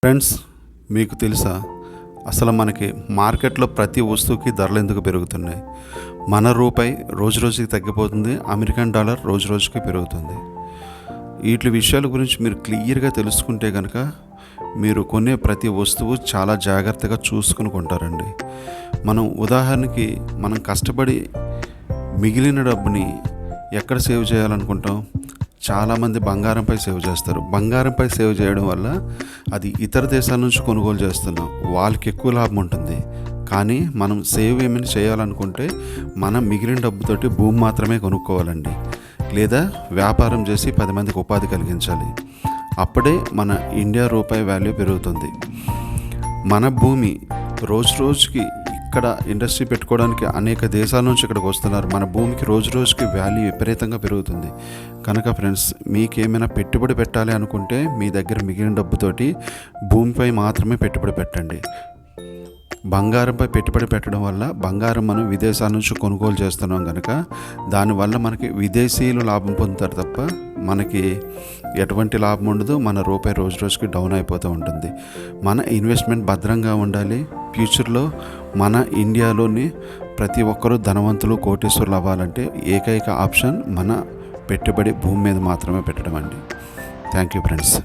Friends, మీకు తెలుసా అసలు మనకి మార్కెట్లో ప్రతి వస్తువుకి ధరలు ఎందుకు పెరుగుతున్నాయి? మన రూపాయి రోజు రోజుకి తగ్గిపోతుంది, అమెరికన్ డాలర్ రోజు రోజుకి పెరుగుతుంది. వీటి విషయాల గురించి మీరు క్లియర్గా తెలుసుకుంటే కనుక మీరు కొనే ప్రతి వస్తువు చాలా జాగ్రత్తగా చూసుకుని కొంటారండి. ఉదాహరణకి మనం కష్టపడి మిగిలిన డబ్బుని ఎక్కడ సేవ్ చేయాలనుకుంటాం? చాలామంది బంగారంపై సేవ్ చేస్తారు. బంగారంపై సేవ్ చేయడం వల్ల అది ఇతర దేశాల నుంచి కొనుగోలు చేస్తున్నాం, వాళ్ళకి ఎక్కువ లాభం ఉంటుంది. కానీ మనం సేవ్ ఏమైనా చేయాలనుకుంటే మనం మిగిలిన డబ్బుతోటి భూమి మాత్రమే కొనుక్కోవాలండి, లేదా వ్యాపారం చేసి 10 మందికి ఉపాధి కలిగించాలి. అప్పుడే మన ఇండియా రూపాయి వాల్యూ పెరుగుతుంది. మన భూమి రోజు రోజుకి ఇక్కడ ఇండస్ట్రీ పెట్టుకోవడానికి అనేక దేశాల నుంచి ఇక్కడికి వస్తున్నారు. మన భూమికి రోజు రోజుకి వాల్యూ విపరీతంగా పెరుగుతుంది. కనుక ఫ్రెండ్స్, మీకేమైనా పెట్టుబడి పెట్టాలి అనుకుంటే మీ దగ్గర మిగిలిన డబ్బుతోటి భూమిపై మాత్రమే పెట్టుబడి పెట్టండి. బంగారంపై పెట్టుబడి పెట్టడం వల్ల బంగారం మనం విదేశాల నుంచి కొనుగోలు చేస్తున్నాం కనుక దానివల్ల మనకి విదేశీయులు లాభం పొందుతారు తప్ప మనకి ఎటువంటి లాభం ఉండదు. మన రూపాయి రోజు రోజుకి డౌన్ అయిపోతూ ఉంటుంది. మన ఇన్వెస్ట్మెంట్ భద్రంగా ఉండాలి. ఫ్యూచర్లో మన ఇండియాలోని ప్రతి ఒక్కరూ ధనవంతులు, కోటీశ్వరులు అవ్వాలంటే ఏకైక ఆప్షన్ మన పెట్టుబడి భూమి మీద మాత్రమే పెట్టడం అండి. Thank you friends.